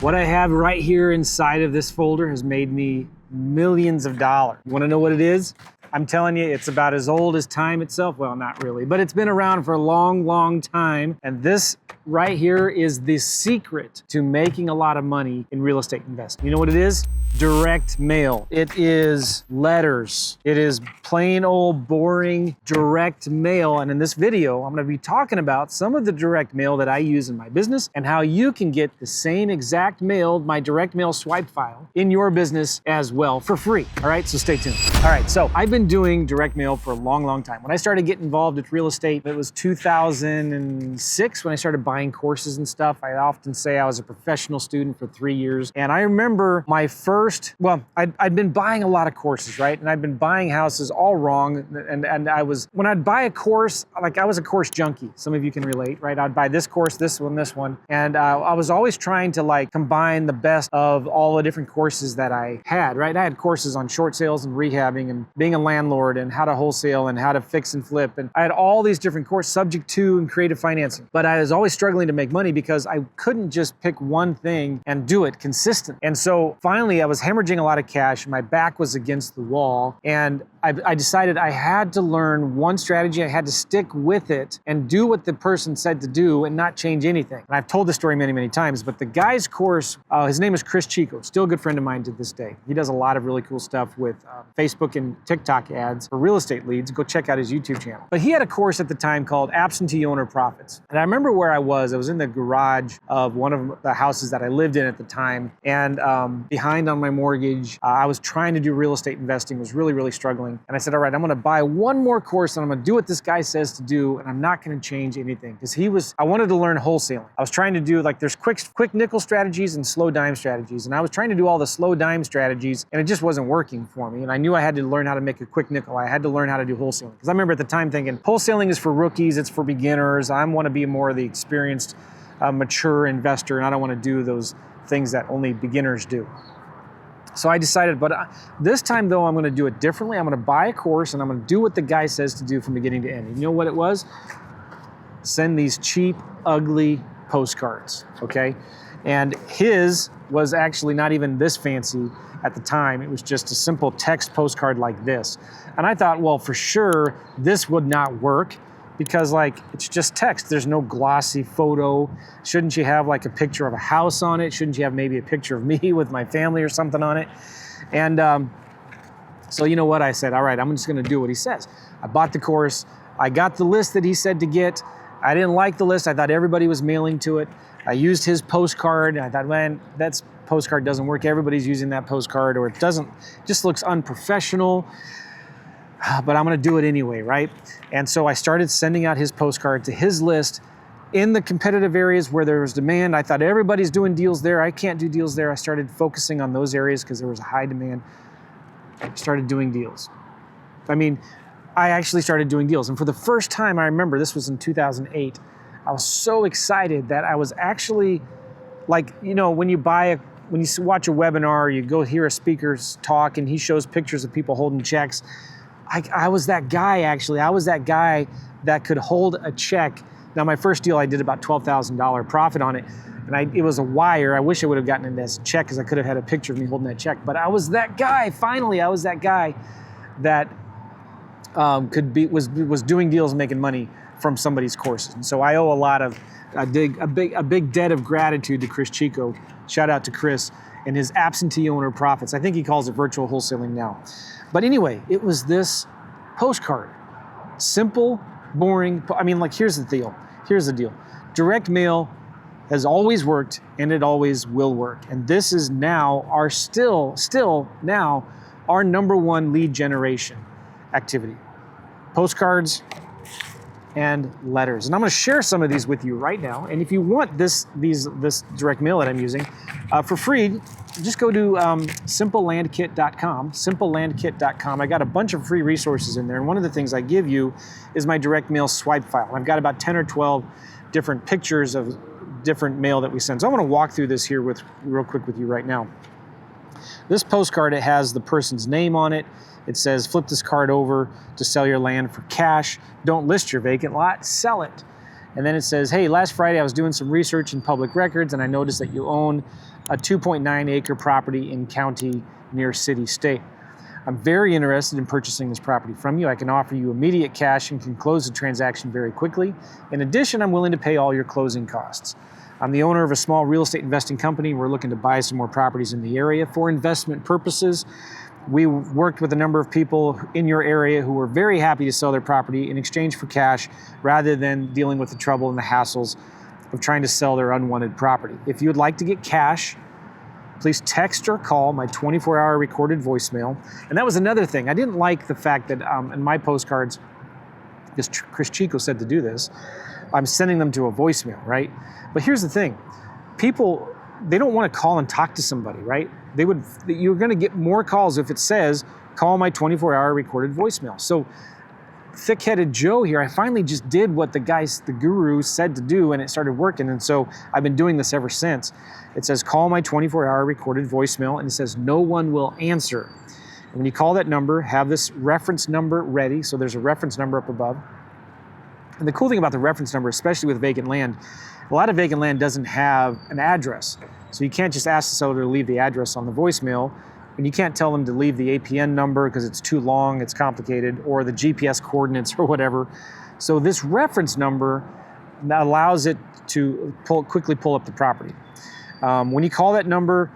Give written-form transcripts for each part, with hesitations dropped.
What I have right here inside of this folder has made me millions of dollars. You want to know what it is? I'm telling you, it's about as old as time itself. Well, not really, but it's been around for a long, long time. And this right here is the secret to making a lot of money in real estate investing. You know what it is? Direct mail. It is letters. It is plain old boring direct mail. And in this video, I'm going to be talking about some of the direct mail that I use in my business and how you can get the same exact mail, my direct mail swipe file, in your business as well for free. All right, so stay tuned. All right, so I've been doing direct mail for a long, long time. When I started getting involved with real estate, it was 2006 when I started buying courses and stuff. I often say I was a professional student for 3 years. And I remember my first, well, I'd been buying a lot of courses, right? And I'd been buying houses all wrong. And I was, when I'd buy a course, like I was a course junkie. Some of you can relate, right? I'd buy this course, this one, this one. And I was always trying to like combine the best of all the different courses that I had, right? I had courses on short sales and rehabbing and being a landlord and how to wholesale and how to fix and flip. And I had all these different courses, subject to and creative financing. But I was always struggling to make money because I couldn't just pick one thing and do it consistent. And so finally I was hemorrhaging a lot of cash. My back was against the wall. And I decided I had to learn one strategy. I had to stick with it and do what the person said to do and not change anything. And I've told this story many, many times, but the guy's course, his name is Chris Chico, still a good friend of mine to this day. He does a lot of really cool stuff with Facebook and TikTok ads for real estate leads. Go check out his YouTube channel. But he had a course at the time called Absentee Owner Profits. And I remember where I was in the garage of one of the houses that I lived in at the time. And behind on my mortgage, I was trying to do real estate investing, was really, really struggling. And I said, all right, I'm going to buy one more course and I'm going to do what this guy says to do. And I'm not going to change anything because I wanted to learn wholesaling. I was trying to do like, there's quick nickel strategies and slow dime strategies. And I was trying to do all the slow dime strategies and it just wasn't working for me. And I knew I had to learn how to make a quick nickel. I had to learn how to do wholesaling. Because I remember at the time thinking, wholesaling is for rookies, it's for beginners. I want to be more of the experienced, mature investor. And I don't want to do those things that only beginners do. So I decided, but this time though, I'm going to do it differently. I'm going to buy a course and I'm going to do what the guy says to do from beginning to end. And you know what it was? Send these cheap, ugly postcards, okay? And his was actually not even this fancy at the time. It was just a simple text postcard like this. And I thought, well, for sure, this would not work because like, it's just text. There's no glossy photo. Shouldn't you have like a picture of a house on it? Shouldn't you have maybe a picture of me with my family or something on it? And so you know what? I said, all right, I'm just gonna do what he says. I bought the course. I got the list that he said to get. I didn't like the list. I thought everybody was mailing to it. I used his postcard. And I thought, man, that postcard doesn't work. Everybody's using that postcard or it just looks unprofessional. But I'm going to do it anyway, right? And so I started sending out his postcard to his list in the competitive areas where there was demand. I thought everybody's doing deals there. I can't do deals there. I started focusing on those areas because there was a high demand. I started doing deals. I mean, I actually started doing deals. And for the first time, I remember this was in 2008. I was so excited that I was actually like, you know, when you watch a webinar, you go hear a speaker talk and he shows pictures of people holding checks. I was that guy, actually. I was that guy that could hold a check. Now, my first deal, I did about $12,000 profit on it. And it was a wire. I wish I would have gotten it as a check because I could have had a picture of me holding that check. But I was that guy. Finally, I was that guy that was doing deals and making money from somebody's courses. And so I owe a big debt of gratitude to Chris Chico. Shout out to Chris and his absentee owner profits. I think he calls it virtual wholesaling now. But anyway, it was this postcard. Simple, boring. I mean, like, here's the deal. Here's the deal. Direct mail has always worked and it always will work. And this is now still now our -- lead generation activity. Postcards and letters. And I'm going to share some of these with you right now. And if you want this direct mail that I'm using for free, just go to simplelandkit.com, simplelandkit.com. I got a bunch of free resources in there. And one of the things I give you is my direct mail swipe file. I've got about 10 or 12 different pictures of different mail that we send. So I want to walk through this here real quick with you right now. This postcard, it has the person's name on it. It says, flip this card over to sell your land for cash. Don't list your vacant lot, sell it. And then it says, hey, last Friday I was doing some research in public records and I noticed that you own a 2.9 acre property in county near city state. I'm very interested in purchasing this property from you. I can offer you immediate cash and can close the transaction very quickly. In addition, I'm willing to pay all your closing costs. I'm the owner of a small real estate investing company. We're looking to buy some more properties in the area for investment purposes. We worked with a number of people in your area who were very happy to sell their property in exchange for cash rather than dealing with the trouble and the hassles of trying to sell their unwanted property. If you would like to get cash, please text or call my 24-hour recorded voicemail. And that was another thing. I didn't like the fact that in my postcards, because Chris Chico said to do this, I'm sending them to a voicemail, right? But here's the thing. People, they don't want to call and talk to somebody, right? You're going to get more calls if it says, call my 24-hour recorded voicemail. So thick-headed Joe here, I finally just did what the guru said to do, and it started working. And so I've been doing this ever since. It says, call my 24-hour recorded voicemail, and it says, no one will answer. And when you call that number, have this reference number ready. So there's a reference number up above. And the cool thing about the reference number, especially with vacant land, a lot of vacant land doesn't have an address. So you can't just ask the seller to leave the address on the voicemail, and you can't tell them to leave the APN number because it's too long, it's complicated, or the GPS coordinates or whatever. So this reference number allows it to quickly pull up the property. When you call that number,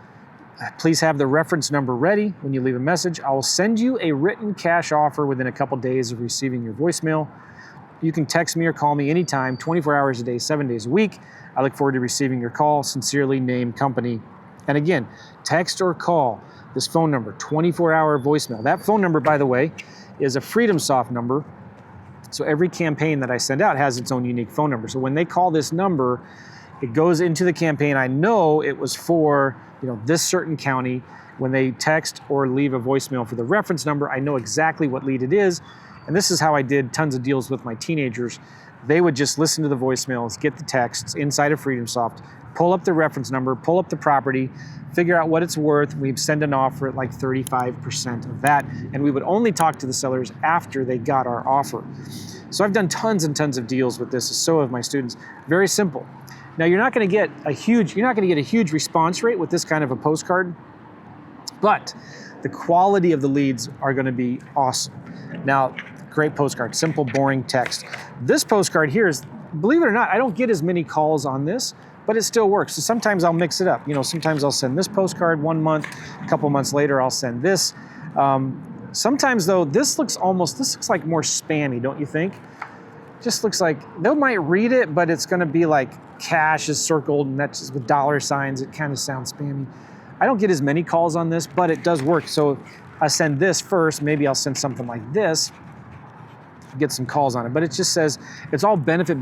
please have the reference number ready when you leave a message. I will send you a written cash offer within a couple days of receiving your voicemail. You can text me or call me anytime, 24 hours a day, 7 days a week. I look forward to receiving your call. Sincerely, name, company. And again, text or call this phone number, 24-hour voicemail. That phone number, by the way, is a FreedomSoft number. So every campaign that I send out has its own unique phone number. So when they call this number, it goes into the campaign. I know it was for this certain county. When they text or leave a voicemail for the reference number, I know exactly what lead it is. And this is how I did tons of deals with my teenagers. They would just listen to the voicemails, get the texts inside of FreedomSoft, pull up the reference number, pull up the property, figure out what it's worth. We'd send an offer at like 35% of that. And we would only talk to the sellers after they got our offer. So I've done tons and tons of deals with this. So have my students. Very simple. Now you're not going to get a huge response rate with this kind of a postcard, but the quality of the leads are going to be awesome. Now, great postcard, simple, boring text. This postcard here is, believe it or not, I don't get as many calls on this, but it still works. So sometimes I'll mix it up. Sometimes I'll send this postcard 1 month, a couple months later I'll send this. Sometimes though, this looks like more spammy, don't you think? Just looks like, they might read it, but it's gonna be like cash is circled and that's just with dollar signs. It kind of sounds spammy. I don't get as many calls on this, but it does work. So I send this first, maybe I'll send something like this, get some calls on it. But it just says, it's all benefit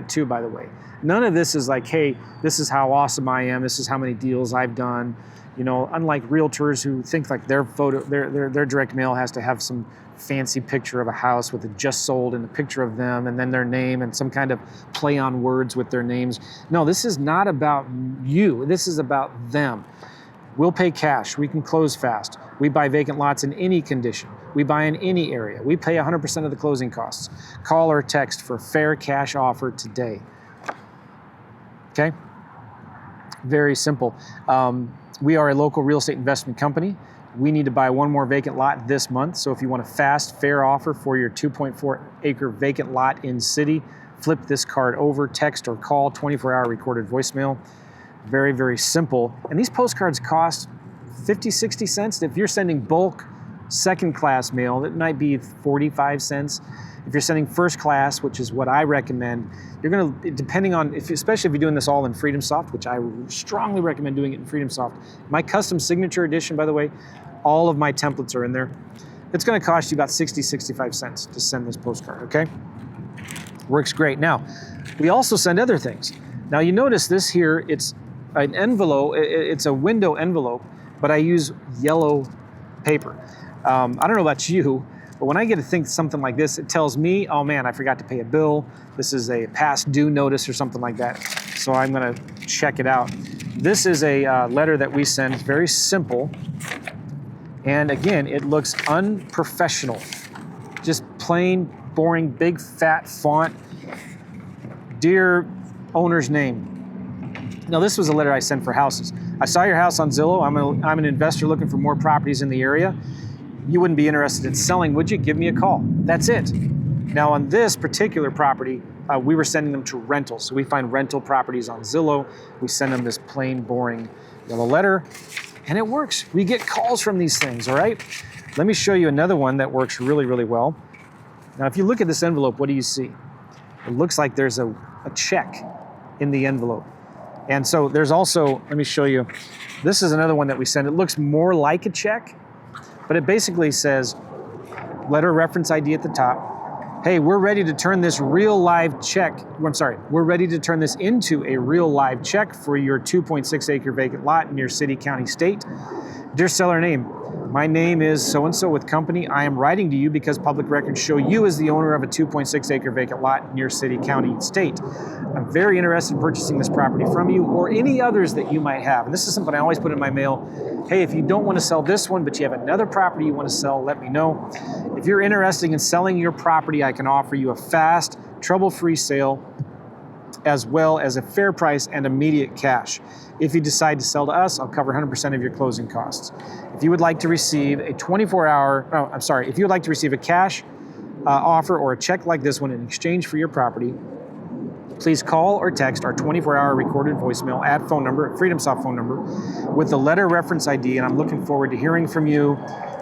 too, by the way. None of this is like, hey, this is how awesome I am, this is how many deals I've done. Unlike realtors who think like their direct mail has to have some fancy picture of a house with it just sold and a picture of them and then their name and some kind of play on words with their names. No, this is not about you, this is about them. We'll pay cash, we can close fast. We buy vacant lots in any condition. We buy in any area. We pay 100% of the closing costs. Call or text for a fair cash offer today. Okay? Very simple. We are a local real estate investment company. We need to buy one more vacant lot this month. So if you want a fast, fair offer for your 2.4 acre vacant lot in city, flip this card over, text or call, 24-hour recorded voicemail. Very, very simple. And these postcards cost 50, 60 cents. If you're sending bulk second class mail, it might be 45 cents. If you're sending first class, which is what I recommend, you're gonna, depending on, especially if you're doing this all in FreedomSoft, which I strongly recommend doing it in FreedomSoft. My custom signature edition, by the way, all of my templates are in there. It's gonna cost you about 60, 65 cents to send this postcard, okay? Works great. Now, we also send other things. Now you notice this here, it's an envelope, it's a window envelope, but I use yellow paper. I don't know about you, but when I get to think something like this, it tells me, oh man, I forgot to pay a bill. This is a past due notice or something like that. So I'm gonna check it out. This is a letter that we send, very simple. And again, it looks unprofessional. Just plain, boring, big fat font. Dear owner's name. Now, this was a letter I sent for houses. I saw your house on Zillow. I'm an investor looking for more properties in the area. You wouldn't be interested in selling, would you? Give me a call. That's it. Now, on this particular property, we were sending them to rentals. So we find rental properties on Zillow. We send them this plain, boring yellow letter, and it works. We get calls from these things, all right? Let me show you another one that works really, really well. Now, if you look at this envelope, what do you see? It looks like there's a check in the envelope. And so there's also, let me show you, this is another one that we send. It looks more like a check, but it basically says, letter reference ID at the top. Hey, we're ready to turn this real live check. We're ready to turn this into a real live check for your 2.6 acre vacant lot in your city, county, state. Dear seller name, my name is so-and-so with company. I am writing to you because public records show you as the owner of a 2.6 acre vacant lot in your city, county, and state. I'm very interested in purchasing this property from you or any others that you might have. And this is something I always put in my mail. Hey, if you don't want to sell this one, but you have another property you want to sell, let me know. If you're interested in selling your property, I can offer you a fast, trouble-free sale, as well as a fair price and immediate cash. If you decide to sell to us, I'll cover 100% of your closing costs. If you would like to receive a if you would like to receive a cash offer or a check like this one in exchange for your property, please call or text our 24-hour recorded voicemail at FreedomSoft phone number with the letter reference ID, and I'm looking forward to hearing from you.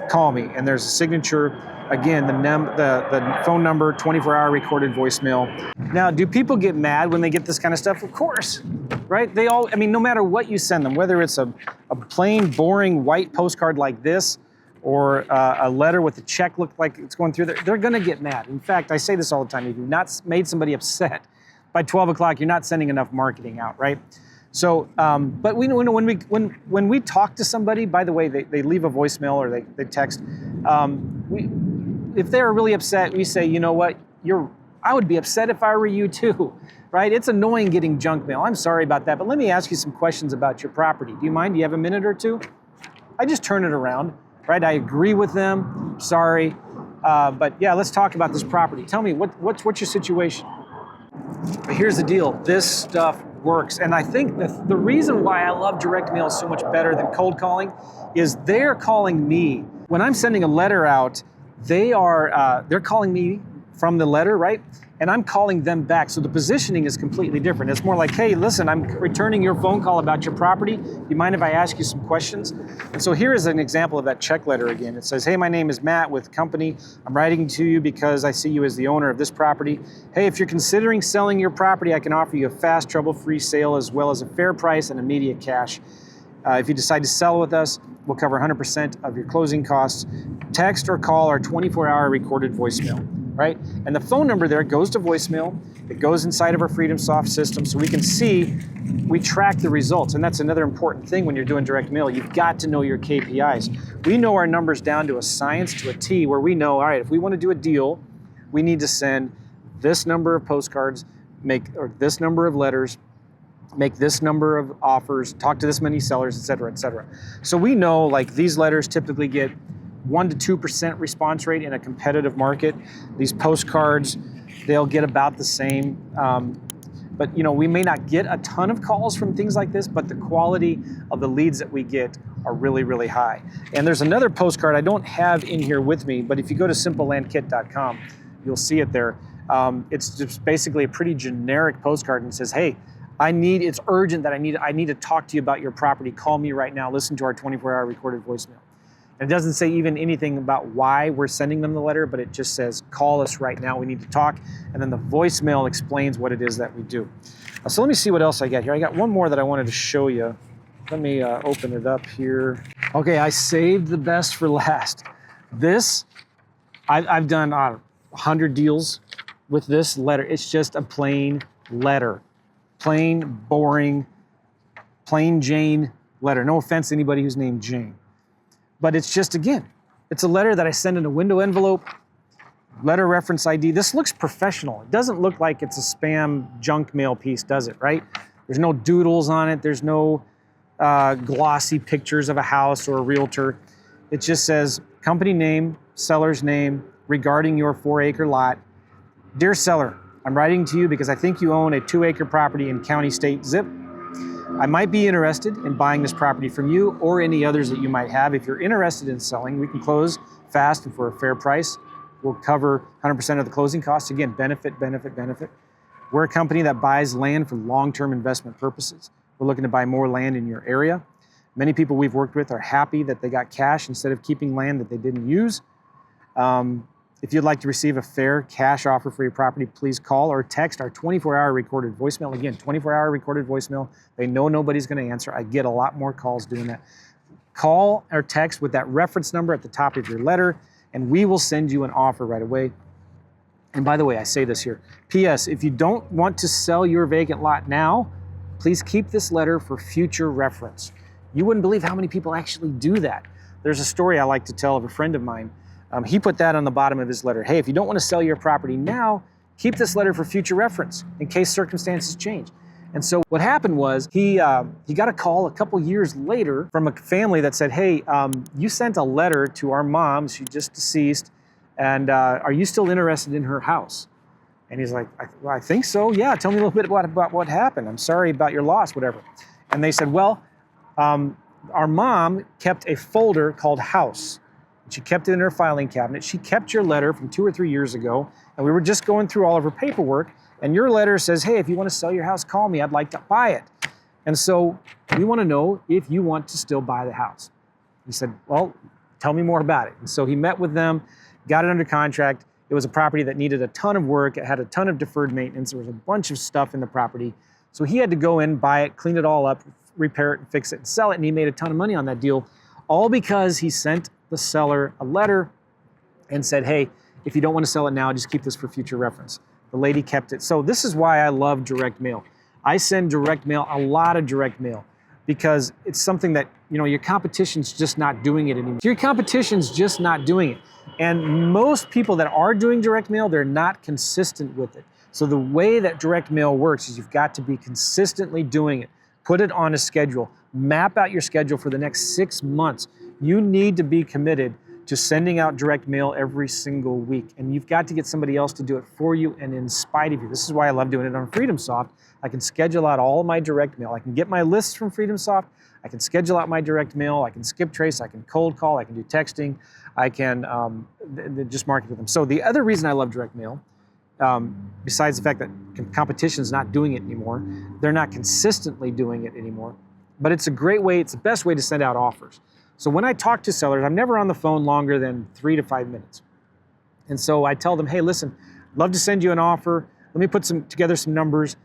Call me, and there's a signature. Again, the phone number, 24-hour recorded voicemail. Now, do people get mad when they get this kind of stuff? Of course, right? No matter what you send them, whether it's a plain, boring white postcard like this or a letter with a check look like it's going through there, they're gonna get mad. In fact, I say this all the time, if you've not made somebody upset by 12 o'clock, you're not sending enough marketing out, right? So, but we know when we talk to somebody, by the way, they leave a voicemail or they text, if they're really upset, we say, you know what, I would be upset if I were you too, right? It's annoying getting junk mail. I'm sorry about that, but let me ask you some questions about your property. Do you mind? Do you have a minute or two? I just turn it around, right? I agree with them, sorry, but yeah, let's talk about this property. Tell me, what's your situation? But here's the deal, this stuff works. And I think the reason why I love direct mail so much better than cold calling is they're calling me. When I'm sending a letter out, they're calling me from the letter, right? And I'm calling them back. So the positioning is completely different. It's more like, hey, listen, I'm returning your phone call about your property. Do you mind if I ask you some questions? And so here is an example of that check letter again. It says, hey, my name is Matt with company. I'm writing to you because I see you as the owner of this property. Hey, if you're considering selling your property, I can offer you a fast, trouble-free sale as well as a fair price and immediate cash. If you decide to sell with us, we'll cover 100% of your closing costs. Text or call our 24-hour recorded voicemail, right? And the phone number there goes to voicemail. It goes inside of our FreedomSoft system so we track the results. And that's another important thing when you're doing direct mail. You've got to know your KPIs. We know our numbers down to a science, to a T, where we know, all right, if we want to do a deal, we need to send this number of postcards, or this number of letters, make this number of offers, talk to this many sellers, et cetera, et cetera. So we know like these letters typically get 1% to 2% response rate in a competitive market. These postcards, they'll get about the same. But we may not get a ton of calls from things like this, but the quality of the leads that we get are really, really high. And there's another postcard I don't have in here with me, but if you go to simplelandkit.com, you'll see it there. It's just basically a pretty generic postcard and says, hey, it's urgent that I need to talk to you about your property. Call me right now. Listen to our 24-hour recorded voicemail. And it doesn't say even anything about why we're sending them the letter, but it just says, call us right now. We need to talk. And then the voicemail explains what it is that we do. So let me see what else I got here. I got one more that I wanted to show you. Let me open it up here. Okay, I saved the best for last. This, I've done 100 deals with this letter. It's just a plain letter. Plain, boring, plain Jane letter. No offense to anybody who's named Jane. But it's just, again, it's a letter that I send in a window envelope, letter reference ID. This looks professional. It doesn't look like it's a spam junk mail piece, does it, right? There's no doodles on it. There's no glossy pictures of a house or a realtor. It just says company name, seller's name, regarding your 4-acre lot. Dear seller, I'm writing to you because I think you own a 2-acre property in county, state, zip. I might be interested in buying this property from you or any others that you might have. If you're interested in selling, we can close fast and for a fair price. We'll cover 100% of the closing costs. Again, benefit, benefit, benefit. We're a company that buys land for long-term investment purposes. We're looking to buy more land in your area. Many people we've worked with are happy that they got cash instead of keeping land that they didn't use. If you'd like to receive a fair cash offer for your property, please call or text our 24-hour recorded voicemail. Again, 24-hour recorded voicemail. They know nobody's going to answer. I get a lot more calls doing that. Call or text with that reference number at the top of your letter, and we will send you an offer right away. And by the way, I say this here. P.S. If you don't want to sell your vacant lot now, please keep this letter for future reference. You wouldn't believe how many people actually do that. There's a story I like to tell of a friend of mine. He put that on the bottom of his letter. Hey, if you don't want to sell your property now, keep this letter for future reference in case circumstances change. And so what happened was he got a call a couple years later from a family that said, hey, you sent a letter to our mom, she just deceased, and are you still interested in her house? And he's like, I think so. Yeah, tell me a little bit about what happened. I'm sorry about your loss, whatever. And they said, well, our mom kept a folder called House. She kept it in her filing cabinet. She kept your letter from 2 or 3 years ago, and we were just going through all of her paperwork, and your letter says, hey, if you want to sell your house, call me. I'd like to buy it. And so we want to know if you want to still buy the house. He said, well, tell me more about it. And so he met with them, got it under contract. It was a property that needed a ton of work. It had a ton of deferred maintenance. There was a bunch of stuff in the property. So he had to go in, buy it, clean it all up, repair it, and fix it, and sell it, and he made a ton of money on that deal, all because he sent the seller a letter and said, hey, if you don't want to sell it now, just keep this for future reference. The lady kept it. So this is why I love direct mail. I send direct mail, a lot of direct mail, because it's something that, your competition's just not doing it anymore. Your competition's just not doing it. And most people that are doing direct mail, they're not consistent with it. So the way that direct mail works is you've got to be consistently doing it. Put it on a schedule. Map out your schedule for the next 6 months. You need to be committed to sending out direct mail every single week. And you've got to get somebody else to do it for you and in spite of you. This is why I love doing it on FreedomSoft. I can schedule out all of my direct mail. I can get my lists from FreedomSoft. I can schedule out my direct mail. I can skip trace. I can cold call. I can do texting. I can just market with them. So the other reason I love direct mail, besides the fact that competition is not doing it anymore, they're not consistently doing it anymore, but it's a great way, it's the best way to send out offers. So when I talk to sellers, I'm never on the phone longer than 3 to 5 minutes. And so I tell them, hey, listen, I'd love to send you an offer. Let me put together some numbers.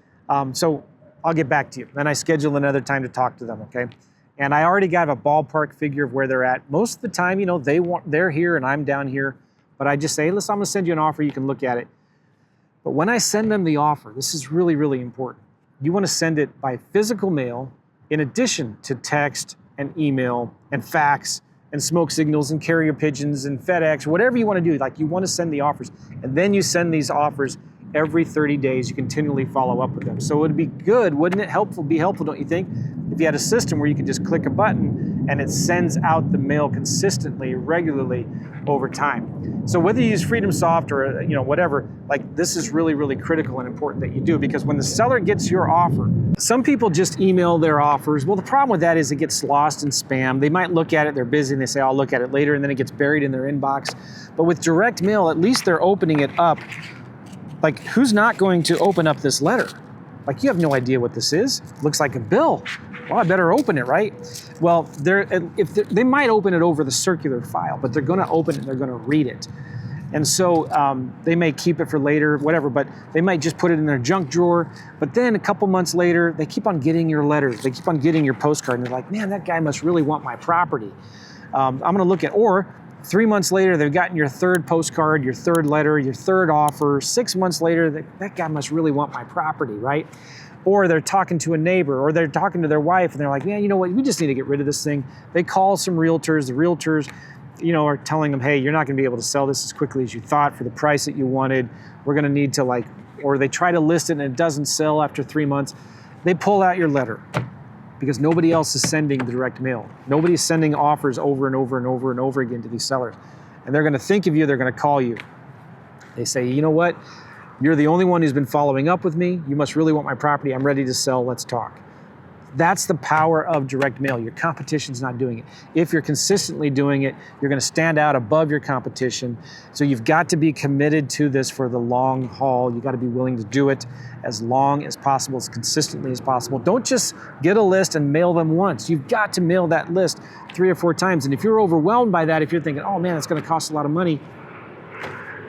So I'll get back to you. Then I schedule another time to talk to them, okay? And I already got a ballpark figure of where they're at. Most of the time, they're here and I'm down here, but I just say, hey, listen, I'm gonna send you an offer, you can look at it. But when I send them the offer, this is really, really important. You wanna send it by physical mail in addition to text and email and fax and smoke signals and carrier pigeons and FedEx, whatever you want to do. Like, you want to send the offers, and then you send these offers every 30 days. You continually follow up with them. So it would be good, wouldn't it be helpful, don't you think, if you had a system where you could just click a button and it sends out the mail consistently, regularly over time. So whether you use FreedomSoft or whatever, like, this is really, really critical and important that you do, because when the seller gets your offer, some people just email their offers. Well, the problem with that is it gets lost in spam. They might look at it, they're busy, and they say, I'll look at it later, and then it gets buried in their inbox. But with direct mail, at least they're opening it up. Like, who's not going to open up this letter? Like, you have no idea what this is. It looks like a bill. Well, I better open it, right? Well, they might open it over the circular file, but they're going to open it and they're going to read it. And so they may keep it for later, whatever, but they might just put it in their junk drawer. But then a couple months later, they keep on getting your letters. They keep on getting your postcard, and they're like, man, that guy must really want my property. I'm going to look at, or 3 months later, they've gotten your third postcard, your third letter, your third offer. 6 months later, that guy must really want my property, right? Or they're talking to a neighbor, or they're talking to their wife, and they're like, man, you know what, we just need to get rid of this thing. They call some realtors. The realtors, are telling them, hey, you're not going to be able to sell this as quickly as you thought for the price that you wanted. We're going to need to or they try to list it and it doesn't sell after 3 months. They pull out your letter because nobody else is sending the direct mail. Nobody's sending offers over and over and over and over again to these sellers. And they're going to think of you. They're going to call you. They say, you know what? You're the only one who's been following up with me. You must really want my property. I'm ready to sell. Let's talk. That's the power of direct mail. Your competition's not doing it. If you're consistently doing it, you're going to stand out above your competition. So you've got to be committed to this for the long haul. You've got to be willing to do it as long as possible, as consistently as possible. Don't just get a list and mail them once. You've got to mail that list 3 or 4 times. And if you're overwhelmed by that, if you're thinking, oh man, it's going to cost a lot of money,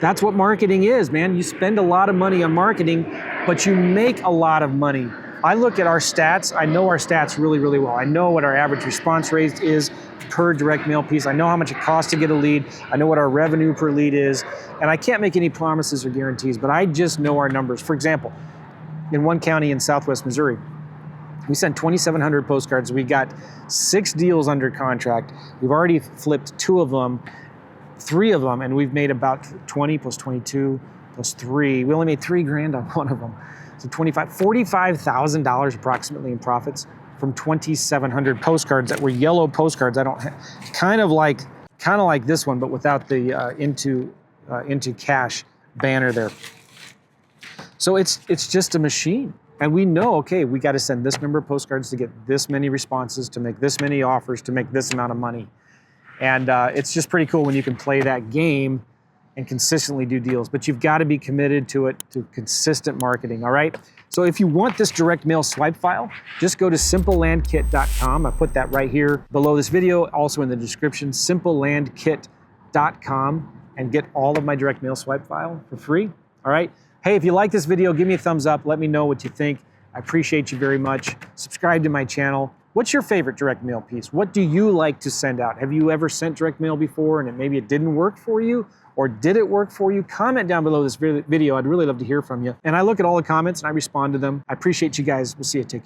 that's what marketing is, man. You spend a lot of money on marketing, but you make a lot of money. I look at our stats. I know our stats really, really well. I know what our average response rate is per direct mail piece. I know how much it costs to get a lead. I know what our revenue per lead is. And I can't make any promises or guarantees, but I just know our numbers. For example, in one county in Southwest Missouri, we sent 2,700 postcards. We got 6 deals under contract. We've already flipped 2 of them, 3 of them, and we've made about 20 plus 22 plus 3. We only made $3,000 on one of them. So $45,000 approximately in profits from 2,700 postcards that were yellow postcards. I don't kind of like this one, but without the into cash banner there. So it's just a machine, and we know, okay, we got to send this number of postcards to get this many responses, to make this many offers, to make this amount of money, and it's just pretty cool when you can play that game and consistently do deals, but you've got to be committed to it, to consistent marketing, all right? So if you want this direct mail swipe file, just go to simplelandkit.com. I put that right here below this video, also in the description, simplelandkit.com, and get all of my direct mail swipe file for free, all right? Hey, if you like this video, give me a thumbs up. Let me know what you think. I appreciate you very much. Subscribe to my channel. What's your favorite direct mail piece? What do you like to send out? Have you ever sent direct mail before and maybe it didn't work for you? Or did it work for you? Comment down below this video. I'd really love to hear from you. And I look at all the comments and I respond to them. I appreciate you guys. We'll see you. Take care.